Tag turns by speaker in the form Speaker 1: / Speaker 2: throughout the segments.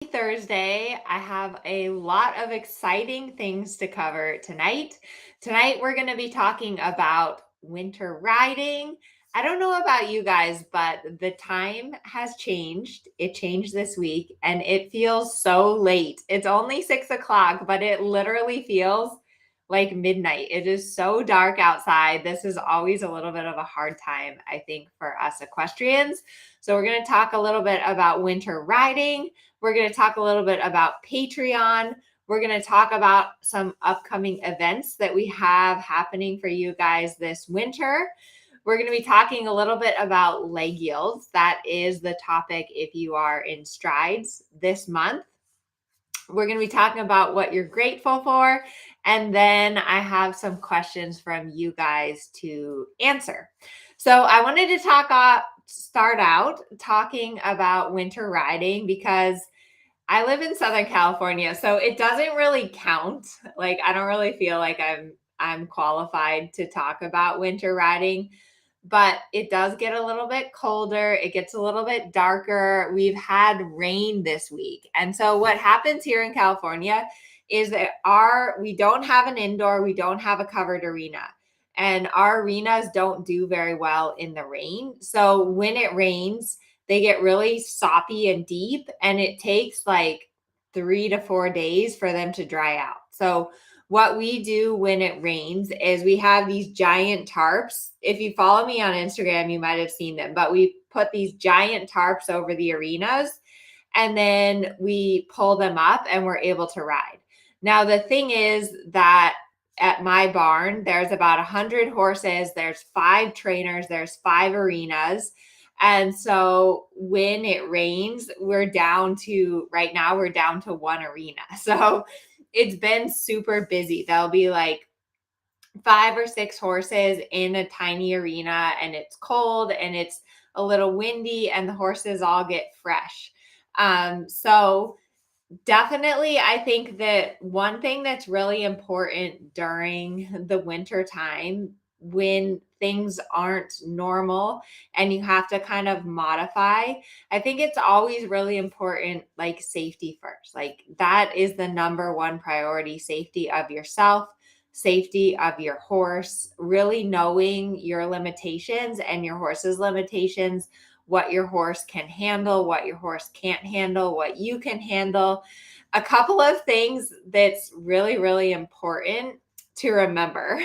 Speaker 1: Thursday. I have a lot of exciting things to cover tonight. Tonight, we're going to be talking about winter riding. I don't know about you guys, but the time has changed. It changed this week and it feels so late. It's only 6 o'clock, but it literally feels like midnight. It is so dark outside. This is always a little bit of a hard time, I think, for us equestrians. So, we're going to talk a little bit about winter riding. We're going to talk a little bit about Patreon. We're going to talk about some upcoming events that we have happening for you guys this winter. We're going to be talking a little bit about leg yields. That is the topic if you are in strides this month. We're going to be talking about what you're grateful for. And then I have some questions from you guys to answer. So I wanted to start out talking about winter riding because I live in Southern California, so it doesn't really count. Like I don't really feel like I'm qualified to talk about winter riding, but it does get a little bit colder. It gets a little bit darker. We've had rain this week. And so what happens here in California is that we don't have an indoor, we don't have a covered arena. And our arenas don't do very well in the rain. So when it rains, they get really soppy and deep, and it takes like 3 to 4 days for them to dry out. So what we do when it rains is we have these giant tarps. If you follow me on Instagram, you might have seen them, but we put these giant tarps over the arenas and then we pull them up and we're able to ride. Now, the thing is that at my barn, there's about 100 horses, there's 5 trainers, there's 5 arenas. And so when it rains, right now, we're down to 1 arena. So it's been super busy. There'll be like 5 or 6 horses in a tiny arena, and it's cold and it's a little windy, and the horses all get fresh. So definitely, I think that one thing that's really important during the winter time when things aren't normal and you have to kind of modify, I think it's always really important, like safety first. Like that is the number one priority: safety of yourself, safety of your horse, really knowing your limitations and your horse's limitations, what your horse can handle, what your horse can't handle, what you can handle. A couple of things that's really, really important to remember,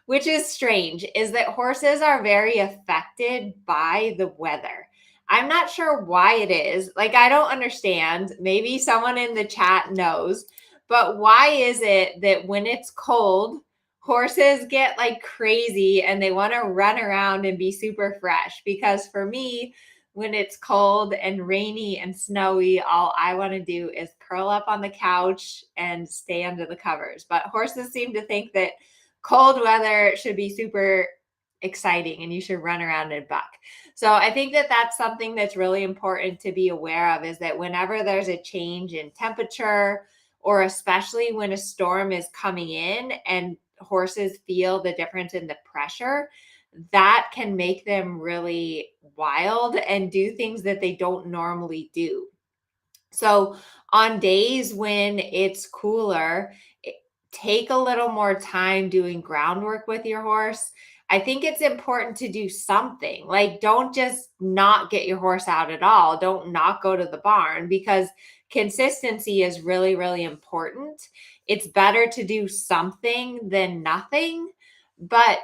Speaker 1: which is strange, is that horses are very affected by the weather. I'm not sure why it is. Like, I don't understand. Maybe someone in the chat knows, but why is it that when it's cold, horses get like crazy and they want to run around and be super fresh? Because for me, when it's cold and rainy and snowy, all I want to do is curl up on the couch and stay under the covers. But horses seem to think that cold weather should be super exciting and you should run around and buck. So I think that that's something that's really important to be aware of, is that whenever there's a change in temperature, or especially when a storm is coming in and horses feel the difference in the pressure, that can make them really wild and do things that they don't normally do. So on days when it's cooler, take a little more time doing groundwork with your horse. I think it's important to do something. Like, don't just not get your horse out at all. Don't not go to the barn, because consistency is really, really important. It's better to do something than nothing, but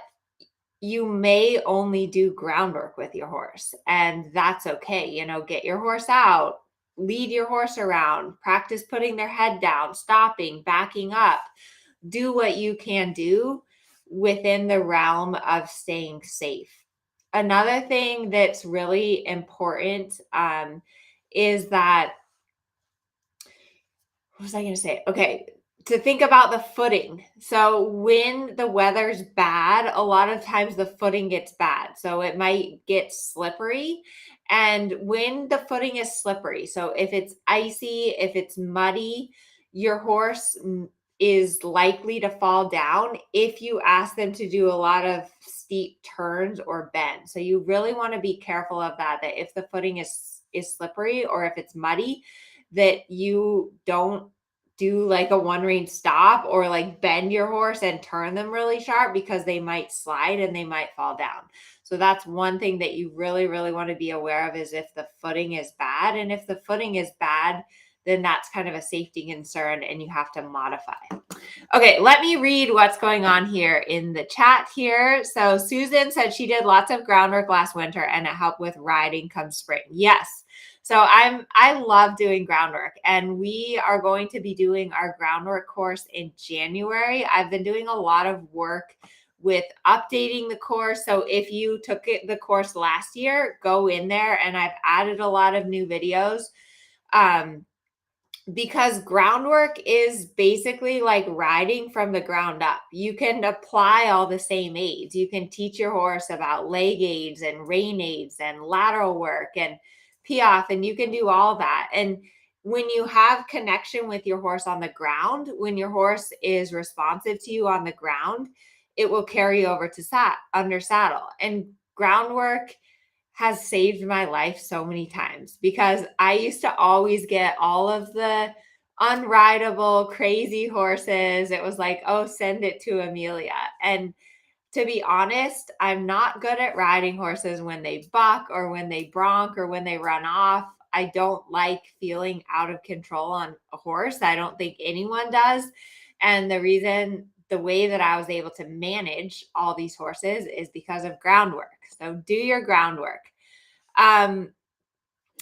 Speaker 1: you may only do groundwork with your horse, and that's okay. Get your horse out, lead your horse around, practice putting their head down, stopping, backing up. Do what you can do within the realm of staying safe. Another thing that's really important is that, what was I going to say? Okay, to think about the footing. So when the weather's bad, a lot of times the footing gets bad. So it might get slippery. And when the footing is slippery, so if it's icy, if it's muddy, your horse is likely to fall down if you ask them to do a lot of steep turns or bends. So you really want to be careful of that if the footing is slippery or if it's muddy, that you don't do like a one rein stop or like bend your horse and turn them really sharp, because they might slide and they might fall down. So that's one thing that you really, really want to be aware of, is if the footing is bad. And if the footing is bad, then that's kind of a safety concern and you have to modify. Okay, let me read what's going on here in the chat here. So Susan said she did lots of groundwork last winter and it helped with riding come spring. Yes. So I love doing groundwork, and we are going to be doing our groundwork course in January. I've been doing a lot of work with updating the course. So if you took the course last year, go in there, and I've added a lot of new videos. Because groundwork is basically like riding from the ground up. You can apply all the same aids. You can teach your horse about leg aids and rein aids and lateral work and piaffe, and you can do all that. And when you have connection with your horse on the ground, when your horse is responsive to you on the ground, it will carry over to under saddle. And groundwork has saved my life so many times, because I used to always get all of the unrideable, crazy horses. It was like, oh, send it to Amelia. And to be honest, I'm not good at riding horses when they buck or when they bronk or when they run off. I don't like feeling out of control on a horse. I don't think anyone does. And the way that I was able to manage all these horses is because of groundwork. So do your groundwork. Oh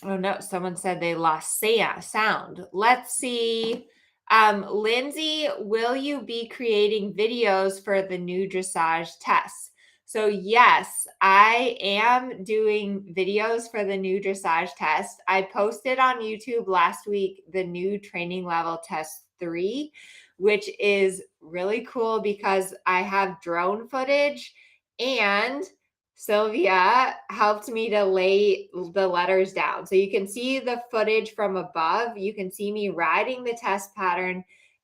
Speaker 1: no, someone said they lost sound. Let's see. Lindsay, will you be creating videos for the new dressage tests? So yes, I am doing videos for the new dressage test. I posted on YouTube last week the new training level test 3, which is really cool because I have drone footage, and Sylvia helped me to lay the letters down. So you can see the footage from above. You can see me riding the test pattern,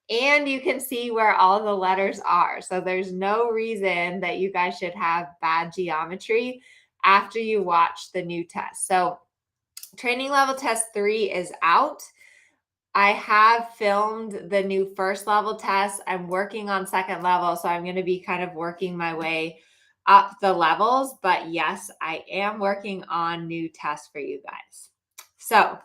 Speaker 1: and you can see where all the letters are. So there's no reason that you guys should have bad geometry after you watch the new test. So training level test 3 is out. I have filmed the new first level test. I'm working on second level, so I'm going to be kind of working my way up the levels. But yes, I am working on new tests for you guys. So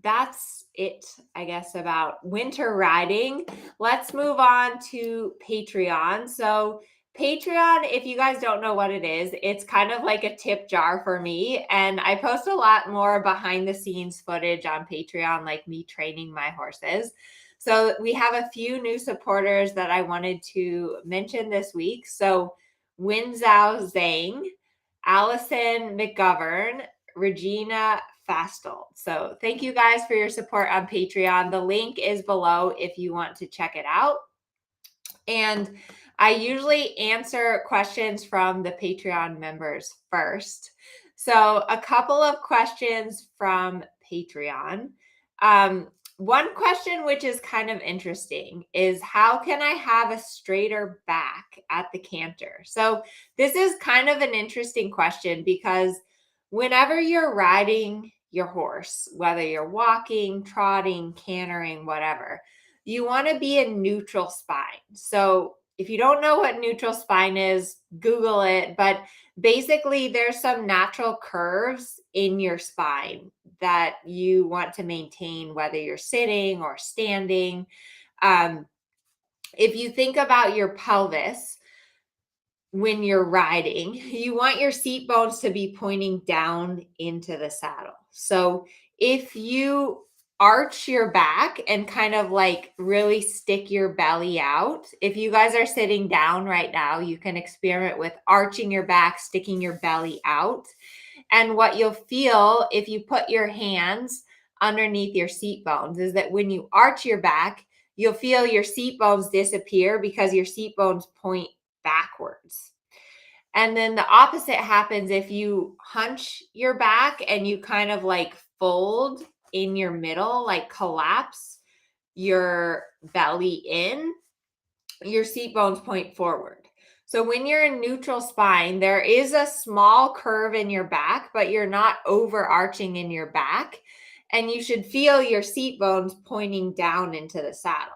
Speaker 1: that's it, I guess, about winter riding. Let's move on to Patreon. So Patreon, if you guys don't know what it is, it's kind of like a tip jar for me. And I post a lot more behind the scenes footage on Patreon, like me training my horses. So we have a few new supporters that I wanted to mention this week. So Winzhao Zhang, Allison McGovern, Regina Fastel. So thank you guys for your support on Patreon. The link is below if you want to check it out. And I usually answer questions from the Patreon members first. So a couple of questions from Patreon. One question, which is kind of interesting, is how can I have a straighter back at the canter? So this is kind of an interesting question, because whenever you're riding your horse, whether you're walking, trotting, cantering, whatever, you want to be in neutral spine. So if you don't know what neutral spine is, Google it. But basically, there's some natural curves in your spine that you want to maintain, whether you're sitting or standing. If you think about your pelvis, when you're riding, you want your seat bones to be pointing down into the saddle. So if you arch your back and kind of like really stick your belly out, if you guys are sitting down right now, you can experiment with arching your back, sticking your belly out. And what you'll feel if you put your hands underneath your seat bones is that when you arch your back, you'll feel your seat bones disappear because your seat bones point backwards. And then the opposite happens if you hunch your back and you kind of like fold in your middle, like collapse your belly in, your seat bones point forward. So when you're in neutral spine, there is a small curve in your back, but you're not overarching in your back. and you should feel your seat bones pointing down into the saddle.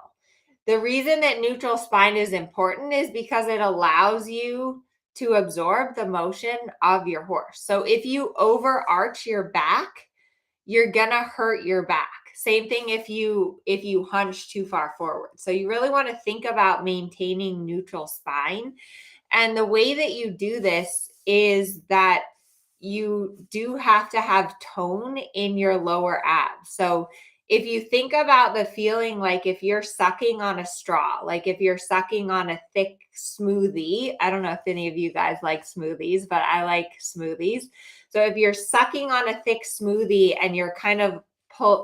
Speaker 1: The reason that neutral spine is important is because it allows you to absorb the motion of your horse. So if you overarch your back, you're gonna hurt your back. Same thing if you hunch too far forward. So you really want to think about maintaining neutral spine. And the way that you do this is that you do have to have tone in your lower abs. So if you think about the feeling, like if you're sucking on a straw, like if you're sucking on a thick smoothie, I don't know if any of you guys like smoothies, but I like smoothies. So if you're sucking on a thick smoothie and you're kind of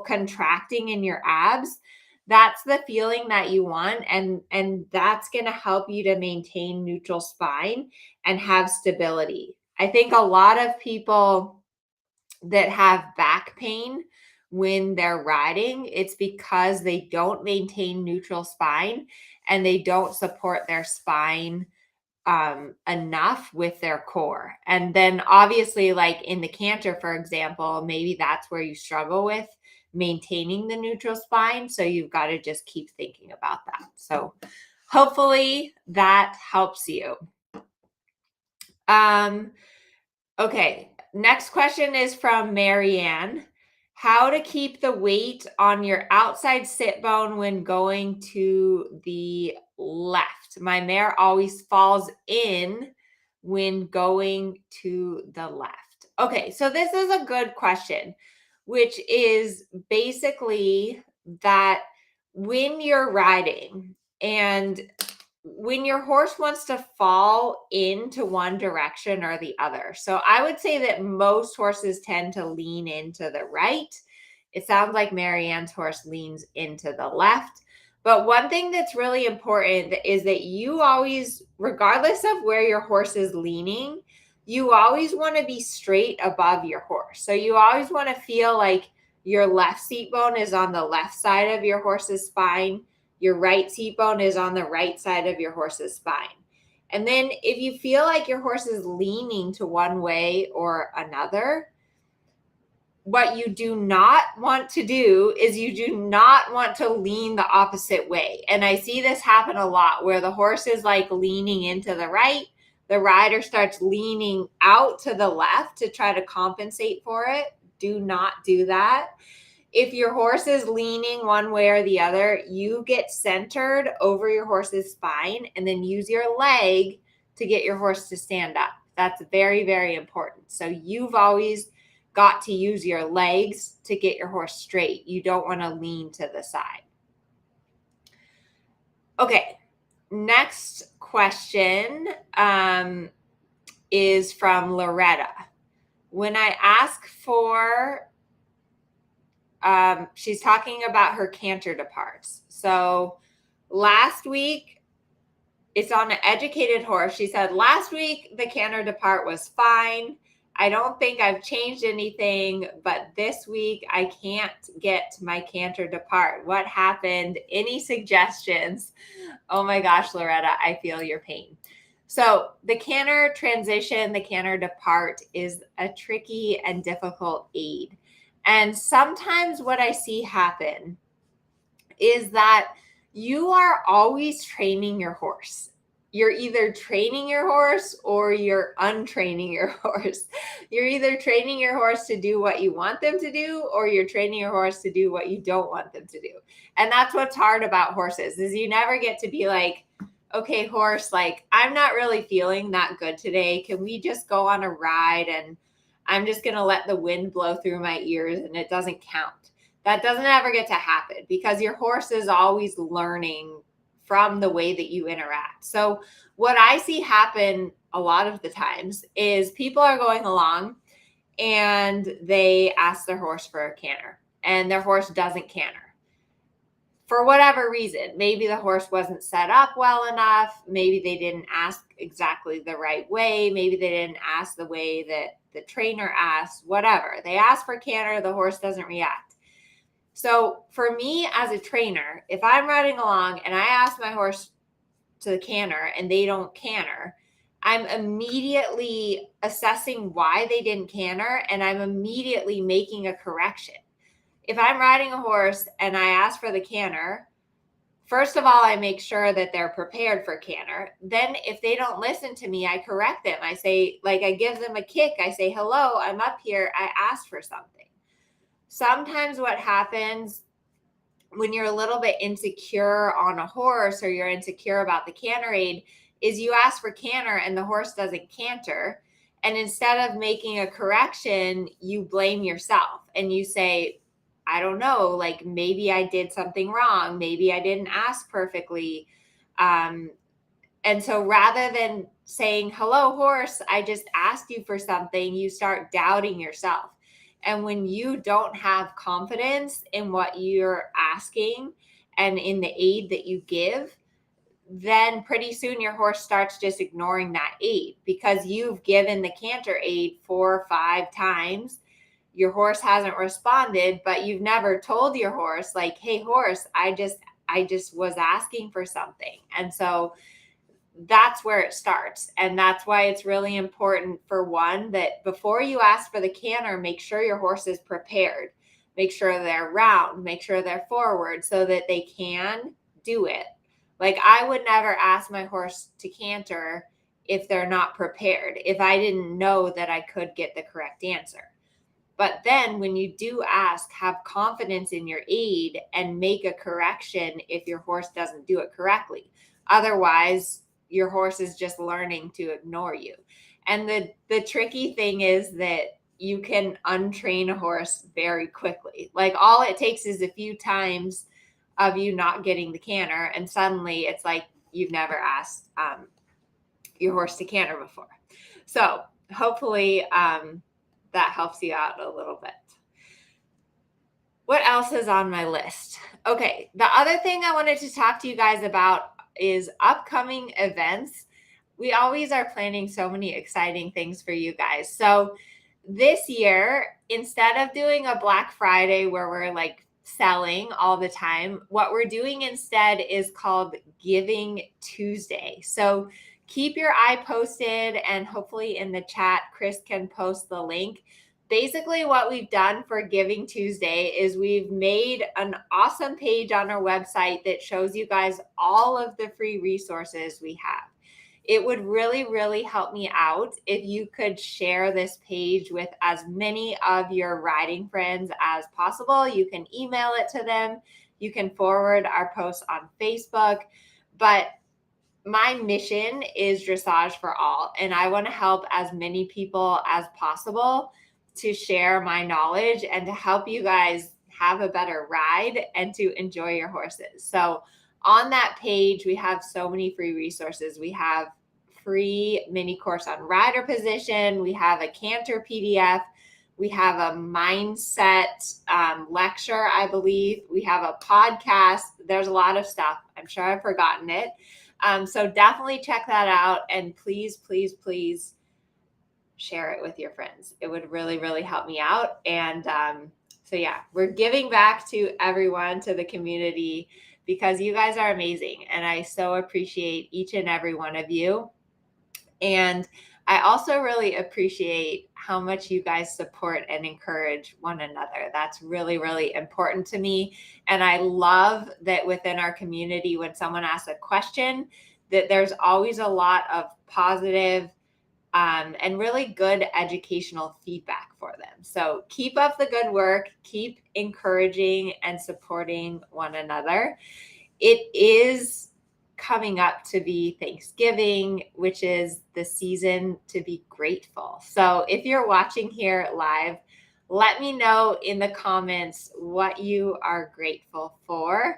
Speaker 1: contracting in your abs, that's the feeling that you want, and that's going to help you to maintain neutral spine and have stability. I think a lot of people that have back pain when they're riding, it's because they don't maintain neutral spine and they don't support their spine enough with their core. And then obviously, like in the canter, for example, maybe that's where you struggle with maintaining the neutral spine. So you've got to just keep thinking about that. So hopefully that helps you. Okay, next question is from Marianne. How to keep the weight on your outside sit bone when going to the left? My mare always falls in when going to the left. Okay, so this is a good question, which is basically that when you're riding and when your horse wants to fall into one direction or the other. So I would say that most horses tend to lean into the right. It sounds like Marianne's horse leans into the left. But one thing that's really important is that you always, regardless of where your horse is leaning, you always want to be straight above your horse. So you always want to feel like your left seat bone is on the left side of your horse's spine. Your right seat bone is on the right side of your horse's spine. And then if you feel like your horse is leaning to one way or another, what you do not want to do is you do not want to lean the opposite way. And I see this happen a lot where the horse is like leaning into the right, the rider starts leaning out to the left to try to compensate for it. Do not do that. If your horse is leaning one way or the other, you get centered over your horse's spine and then use your leg to get your horse to stand up. That's very, very important. So you've always got to use your legs to get your horse straight. You don't want to lean to the side. Okay, next question is from Loretta. When I ask for she's talking about her canter departs. So last week, it's on an educated horse. She said, last week, the canter depart was fine. I don't think I've changed anything, but this week I can't get my canter depart. What happened? Any suggestions? Oh my gosh, Loretta, I feel your pain. So the canter transition, the canter depart is a tricky and difficult aid. And sometimes what I see happen is that you are always training your horse. You're either training your horse or you're untraining your horse. You're either training your horse to do what you want them to do, or you're training your horse to do what you don't want them to do. And that's what's hard about horses, is you never get to be like, okay, horse, like, I'm not really feeling that good today. Can we just go on a ride and I'm just going to let the wind blow through my ears and it doesn't count? That doesn't ever get to happen, because your horse is always learning from the way that you interact. So what I see happen a lot of the times is people are going along and they ask their horse for a canter and their horse doesn't canter. For whatever reason, maybe the horse wasn't set up well enough. Maybe they didn't ask exactly the right way. Maybe they didn't ask the way that the trainer asked, whatever. They ask for canter, the horse doesn't react. So for me as a trainer, if I'm riding along and I ask my horse to canter and they don't canter, I'm immediately assessing why they didn't canter and I'm immediately making a correction. if I'm riding a horse and I ask for the canter, first of all, I make sure that they're prepared for canter. Then if they don't listen to me, I correct them. I say, like, I give them a kick. I say, hello, I'm up here. I asked for something. Sometimes what happens when you're a little bit insecure on a horse, or you're insecure about the canter aid, is you ask for canter and the horse doesn't canter. And instead of making a correction, you blame yourself and you say, I don't know, like maybe I did something wrong. Maybe I didn't ask perfectly. And so rather than saying, hello, horse, I just asked you for something, you start doubting yourself. And when you don't have confidence in what you're asking and in the aid that you give, then pretty soon your horse starts just ignoring that aid because you've given the canter aid 4 or 5 times. Your horse hasn't responded, but you've never told your horse, like, hey, horse, I just was asking for something. And so that's where it starts. And that's why it's really important, for one, that before you ask for the canter, make sure your horse is prepared. Make sure they're round, make sure they're forward so that they can do it. Like, I would never ask my horse to canter if they're not prepared, if I didn't know that I could get the correct answer. But then when you do ask, have confidence in your aid and make a correction if your horse doesn't do it correctly. Otherwise, your horse is just learning to ignore you. And the tricky thing is that you can untrain a horse very quickly. Like, all it takes is a few times of you not getting the canter, and suddenly it's like you've never asked your horse to canter before. So hopefully that helps you out a little bit. What else is on my list? Okay, the other thing I wanted to talk to you guys about is upcoming events. We always are planning so many exciting things for you guys. So this year, instead of doing a Black Friday where we're like selling all the time, what we're doing instead is called Giving Tuesday. So keep your eye posted, and hopefully in the chat, Chris can post the link. Basically, what we've done for Giving Tuesday is we've made an awesome page on our website that shows you guys all of the free resources we have. It would really, really help me out if you could share this page with as many of your riding friends as possible. You can email it to them. You can forward our posts on Facebook. But my mission is dressage for all, and I want to help as many people as possible to share my knowledge and to help you guys have a better ride and to enjoy your horses. So on that page, we have so many free resources. We have free mini course on rider position. We have a canter PDF. We have a mindset lecture, I believe. We have a podcast. There's a lot of stuff. I'm sure I've forgotten it. So definitely check that out. And please, please, please share it with your friends. It would really, really help me out. And so yeah, we're giving back to everyone, to the community, because you guys are amazing. And I so appreciate each and every one of you. And I also really appreciate how much you guys support and encourage one another. That's really, really important to me. And I love that within our community, when someone asks a question, that there's always a lot of positive and really good educational feedback for them. So keep up the good work, keep encouraging and supporting one another. It is coming up to be Thanksgiving, which is the season to be grateful. So if you're watching here live, let me know in the comments what you are grateful for.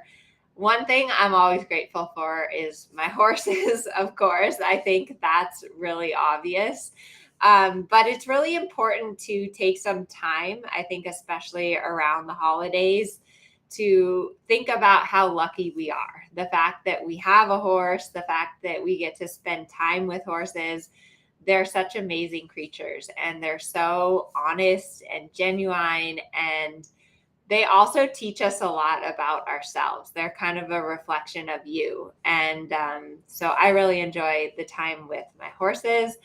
Speaker 1: One thing I'm always grateful for is my horses, of course. I think that's really obvious. But it's really important to take some time, I think, especially around the holidays, to think about how lucky we are. The fact that we have a horse, the fact that we get to spend time with horses. They're such amazing creatures, and they're so honest and genuine, and they also teach us a lot about ourselves. They're kind of a reflection of you. And so I really enjoy the time with my horses.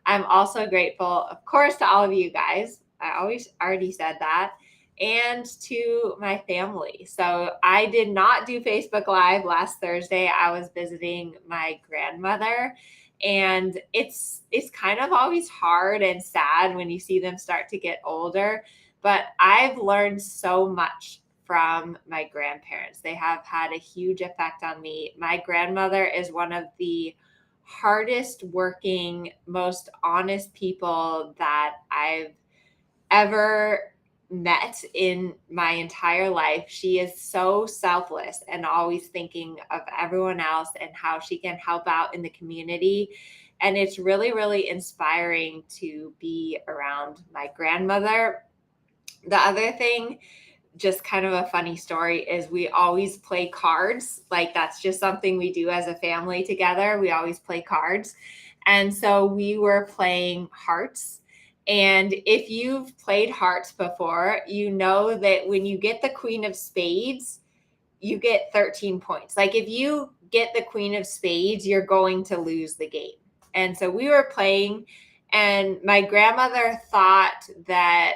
Speaker 1: I'm also grateful, of course, to all of you guys. I always already said that. and to my family. So I did not do Facebook Live last Thursday. I was visiting my grandmother, and it's kind of always hard and sad when you see them start to get older, but I've learned so much from my grandparents. They have had a huge effect on me. My grandmother is one of the hardest working, most honest people that I've ever met in my entire life. She is so selfless and always thinking of everyone else and how she can help out in the community. And it's really, really inspiring to be around my grandmother. The other thing, just kind of a funny story, is we always play cards. Like, that's just something we do as a family together. We always play cards. And so we were playing hearts. And if you've played hearts before, you know that when you get the queen of spades, you get 13 points. Like, if you get the queen of spades, you're going to lose the game. And so we were playing, and my grandmother thought that,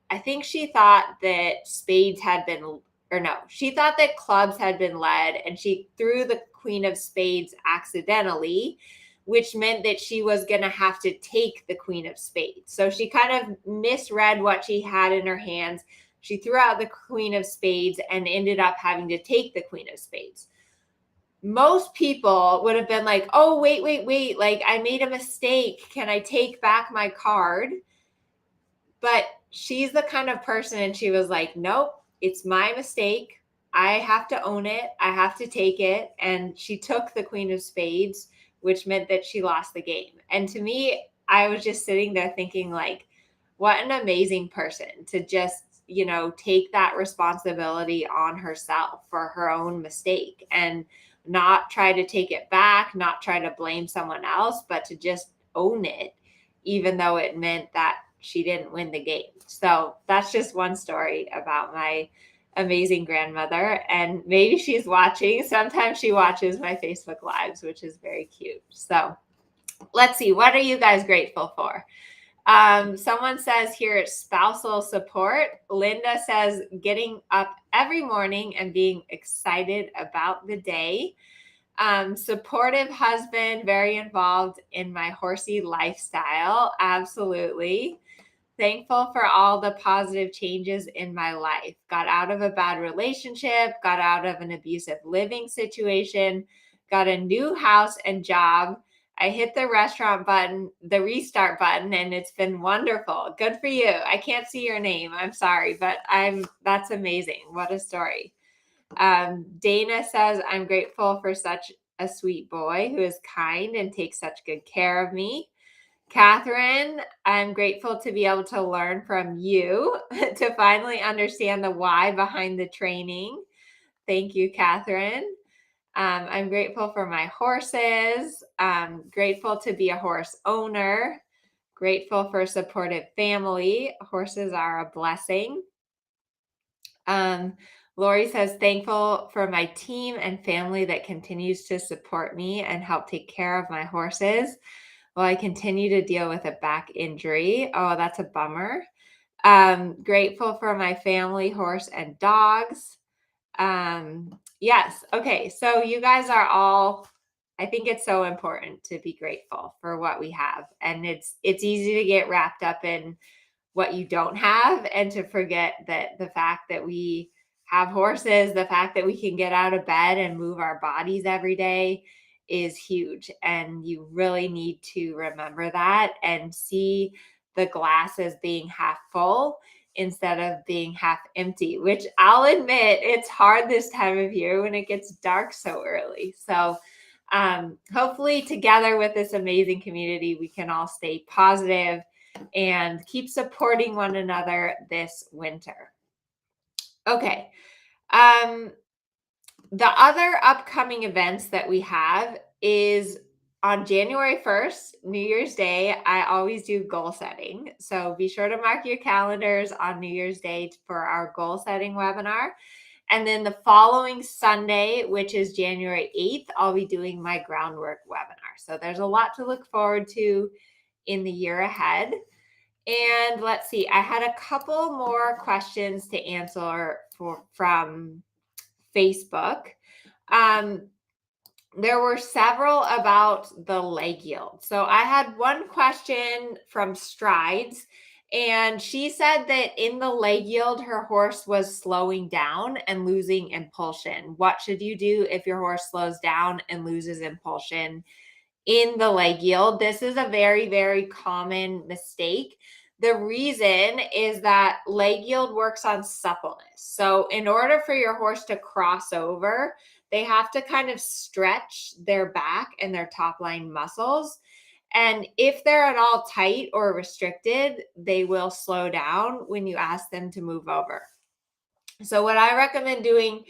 Speaker 1: I think she thought that spades had been, or no, she thought that clubs had been led, and she threw the queen of spades accidentally, which meant that she was going to have to take the queen of spades. So she kind of misread what she had in her hands. She threw out the queen of spades and ended up having to take the queen of spades. Most people would have been like, oh, wait. Like, I made a mistake. Can I take back my card? But she's the kind of person, and she was like, nope, it's my mistake. I have to own it. I have to take it. And she took the queen of spades, which meant that she lost the game. And to me, I was just sitting there thinking, like, what an amazing person to just, take that responsibility on herself for her own mistake and not try to take it back, not try to blame someone else, but to just own it, even though it meant that she didn't win the game. So that's just one story about my amazing grandmother. And maybe she's watching. Sometimes she watches my Facebook Lives, which is very cute. So let's see. What are you guys grateful for? Someone says here it's spousal support. Linda says getting up every morning and being excited about the day. Supportive husband, very involved in my horsey lifestyle. Absolutely. Thankful for all the positive changes in my life. Got out of a bad relationship, got out of an abusive living situation, got a new house and job. I hit the restaurant button, the restart button, and it's been wonderful. Good for you. I can't see your name. I'm sorry, but that's amazing. What a story. Dana says, I'm grateful for such a sweet boy who is kind and takes such good care of me. Catherine, I'm grateful to be able to learn from you to finally understand the why behind the training. Thank you, Catherine. I'm grateful for my horses. Grateful to be a horse owner. Grateful for a supportive family. Horses are a blessing. Lori says, thankful for my team and family that continues to support me and help take care of my horses while I continue to deal with a back injury. Oh, that's a bummer. Grateful for my family, horse, and dogs. Yes. Okay. So you guys are all, I think it's so important to be grateful for what we have. And it's easy to get wrapped up in what you don't have and to forget that the fact that we have horses, the fact that we can get out of bed and move our bodies every day is huge. And you really need to remember that and see the glass as being half full instead of being half empty, which I'll admit it's hard this time of year when it gets dark so early. So hopefully together with this amazing community, we can all stay positive and keep supporting one another this winter. Okay. The other upcoming events that we have is on January 1st, New Year's Day. I always do goal setting. So be sure to mark your calendars on New Year's Day for our goal setting webinar. And then the following Sunday, which is January 8th, I'll be doing my Groundwork webinar. So there's a lot to look forward to in the year ahead. And let's see, I had a couple more questions to answer from Facebook. Um, there were several about the leg yield. So I had one question from Strides, and she said that in the leg yield, her horse was slowing down and losing impulsion. What should you do if your horse slows down and loses impulsion in the leg yield? This is a very, very common mistake. The reason is that leg yield works on suppleness. So, in order for your horse to cross over, they have to kind of stretch their back and their top line muscles. And if they're at all tight or restricted, they will slow down when you ask them to move over. So, what I recommend doing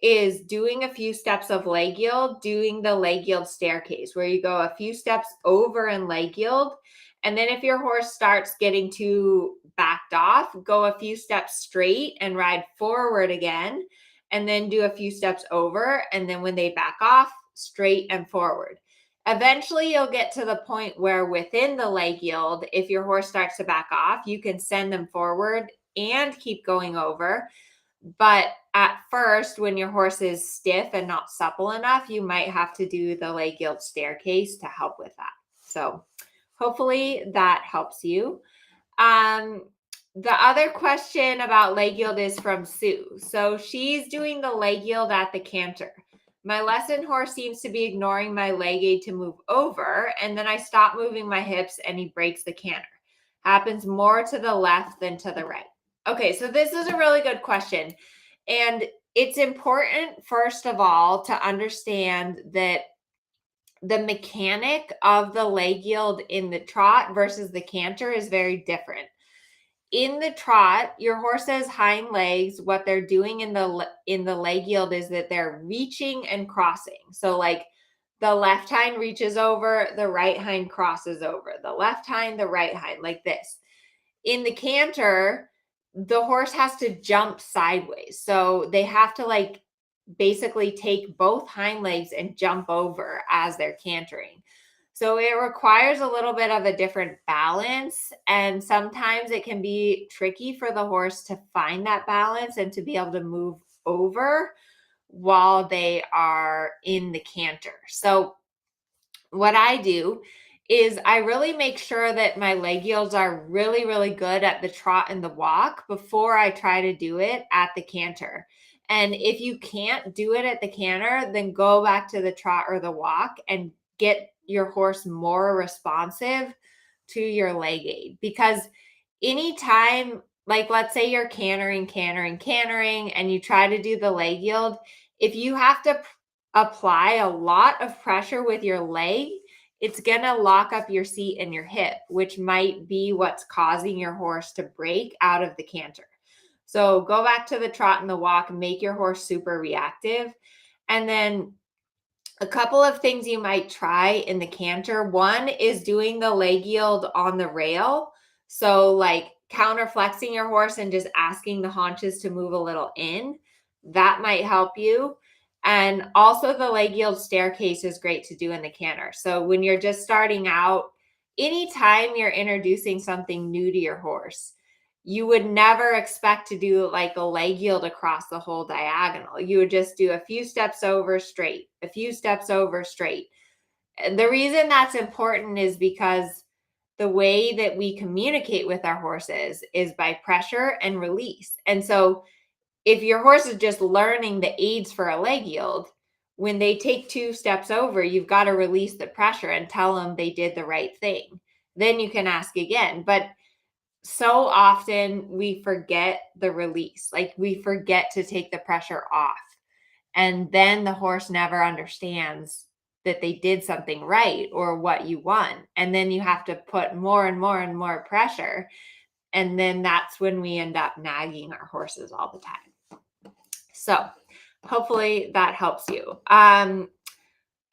Speaker 1: is doing a few steps of leg yield, doing the leg yield staircase, where you go a few steps over in leg yield. And then, if your horse starts getting too backed off, go a few steps straight and ride forward again. And then do a few steps over. And then, when they back off, straight and forward. Eventually, you'll get to the point where within the leg yield, if your horse starts to back off, you can send them forward and keep going over. But at first, when your horse is stiff and not supple enough, you might have to do the leg yield staircase to help with that. So hopefully that helps you. The other question about leg yield is from Sue. So she's doing the leg yield at the canter. My lesson horse seems to be ignoring my leg aid to move over, and then I stop moving my hips and he breaks the canter. Happens more to the left than to the right. Okay, so this is a really good question. And it's important, first of all, to understand that the mechanic of the leg yield in the trot versus the canter is very different. In the trot, your horse's hind legs, what they're doing in the leg yield is that they're reaching and crossing. So like the left hind reaches over, the right hind crosses over. The left hind, the right hind, like this. In the canter, the horse has to jump sideways. So they have to like basically take both hind legs and jump over as they're cantering. So it requires a little bit of a different balance. And sometimes it can be tricky for the horse to find that balance and to be able to move over while they are in the canter. So what I do is I really make sure that my leg yields are really, really good at the trot and the walk before I try to do it at the canter. And if you can't do it at the canter, then go back to the trot or the walk and get your horse more responsive to your leg aid. Because anytime, like let's say you're cantering, and you try to do the leg yield, if you have to apply a lot of pressure with your leg, it's going to lock up your seat and your hip, which might be what's causing your horse to break out of the canter. So go back to the trot and the walk, make your horse super reactive. And then a couple of things you might try in the canter. One is doing the leg yield on the rail. So like counter flexing your horse and just asking the haunches to move a little in. That might help you. And also the leg yield staircase is great to do in the canter. So when you're just starting out, anytime you're introducing something new to your horse, you would never expect to do like a leg yield across the whole diagonal. You would just do a few steps over straight, a few steps over straight. And the reason that's important is because the way that we communicate with our horses is by pressure and release. And so if your horse is just learning the aids for a leg yield, when they take 2 steps over, you've got to release the pressure and tell them they did the right thing. Then you can ask again. But so often we forget the release. Like we forget to take the pressure off. And then the horse never understands that they did something right or what you want. And then you have to put more and more and more pressure. And then that's when we end up nagging our horses all the time. So hopefully that helps you.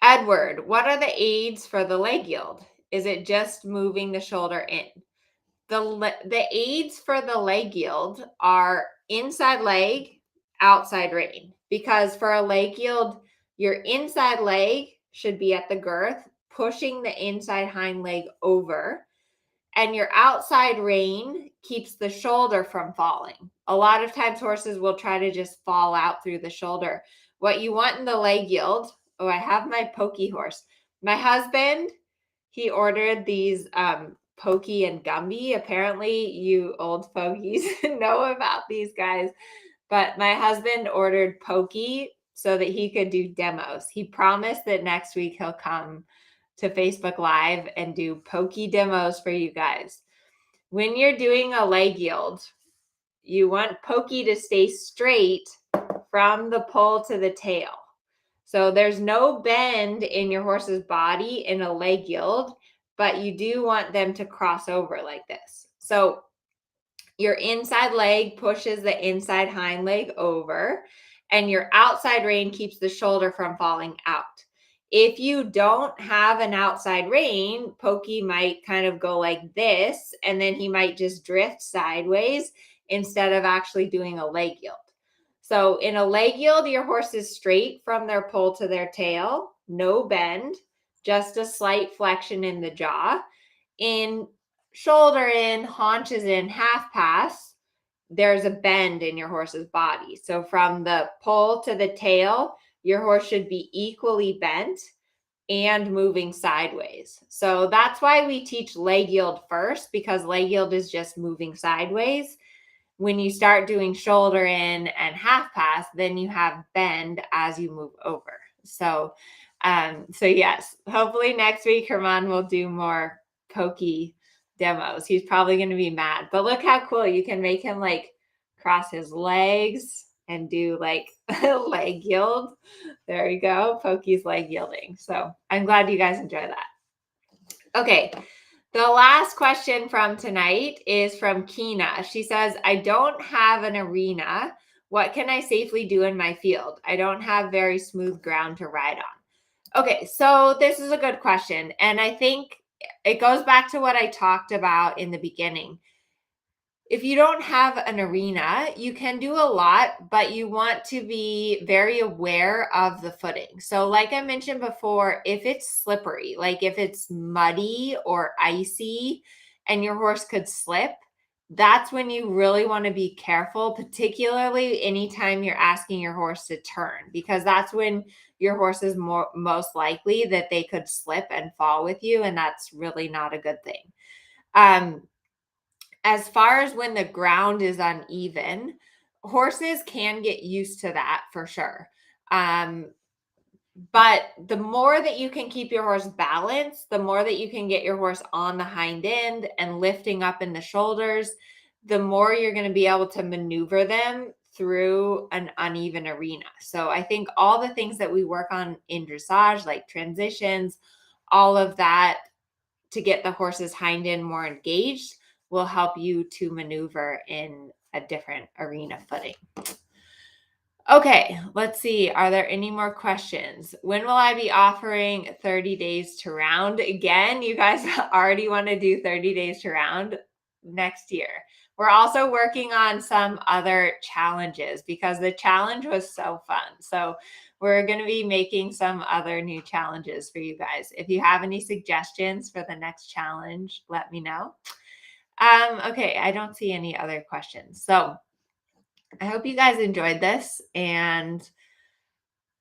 Speaker 1: Edward, what are the aids for the leg yield? Is it just moving the shoulder in? The aids for the leg yield are inside leg, outside rein. Because for a leg yield, your inside leg should be at the girth, pushing the inside hind leg over. and your outside rein keeps the shoulder from falling. A lot of times horses will try to just fall out through the shoulder. What you want in the leg yield, oh, I have my pokey horse. My husband, he ordered these Pokey and Gumby. Apparently, you old fogies know about these guys. But my husband ordered Pokey so that he could do demos. He promised that next week he'll come to Facebook Live and do Pokey demos for you guys. When you're doing a leg yield, you want Pokey to stay straight from the poll to the tail. So there's no bend in your horse's body in a leg yield, but you do want them to cross over like this. So your inside leg pushes the inside hind leg over, and your outside rein keeps the shoulder from falling out. If you don't have an outside rein, Pokey might kind of go like this, and then he might just drift sideways instead of actually doing a leg yield. So in a leg yield, your horse is straight from their poll to their tail, no bend, just a slight flexion in the jaw. In shoulder in, haunches in, half pass, there's a bend in your horse's body. So from the poll to the tail, your horse should be equally bent and moving sideways. So that's why we teach leg yield first, because leg yield is just moving sideways. When you start doing shoulder in and half pass, then you have bend as you move over. So yes, hopefully next week Herman will do more Pokey demos. He's probably going to be mad, but look how cool. You can make him like cross his legs and do like leg yield. There you go. Pokey's leg yielding. So I'm glad you guys enjoy that. Okay. The last question from tonight is from Kina. She says, I don't have an arena. What can I safely do in my field? I don't have very smooth ground to ride on. Okay, so this is a good question. And I think it goes back to what I talked about in the beginning. If you don't have an arena, you can do a lot, but you want to be very aware of the footing. So like I mentioned before, if it's slippery, like if it's muddy or icy and your horse could slip, that's when you really want to be careful, particularly anytime you're asking your horse to turn, because that's when your horse is most likely that they could slip and fall with you, and that's really not a good thing. As far as when the ground is uneven, horses can get used to that for sure. But the more that you can keep your horse balanced, the more that you can get your horse on the hind end and lifting up in the shoulders, the more you're going to be able to maneuver them through an uneven arena. So I think all the things that we work on in dressage, like transitions, all of that to get the horse's hind end more engaged, will help you to maneuver in a different arena footing. Okay, let's see. Are there any more questions? When will I be offering 30 days to round? Again, you guys already want to do 30 days to round next year. We're also working on some other challenges because the challenge was so fun. So we're going to be making some other new challenges for you guys. If you have any suggestions for the next challenge, let me know. Okay, I don't see any other questions. So I hope you guys enjoyed this, and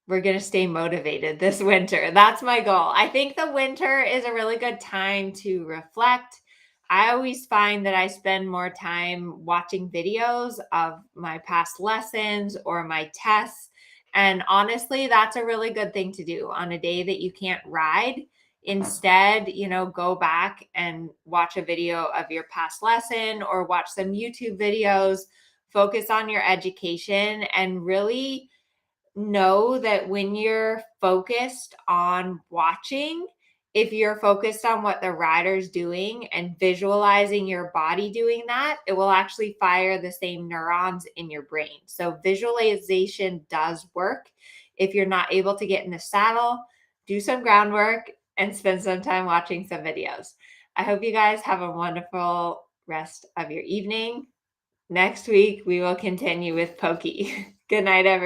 Speaker 1: we're going to stay motivated this winter. That's my goal. I think the winter is a really good time to reflect. I always find that I spend more time watching videos of my past lessons or my tests. And honestly, that's a really good thing to do on a day that you can't ride. Instead, go back and watch a video of your past lesson or watch some YouTube videos, focus on your education, and really know that when you're focused on watching, if you're focused on what the rider's doing and visualizing your body doing that, it will actually fire the same neurons in your brain. So visualization does work. If you're not able to get in the saddle, do some groundwork and spend some time watching some videos. I hope you guys have a wonderful rest of your evening. Next week, we will continue with Pokey. Good night, everyone.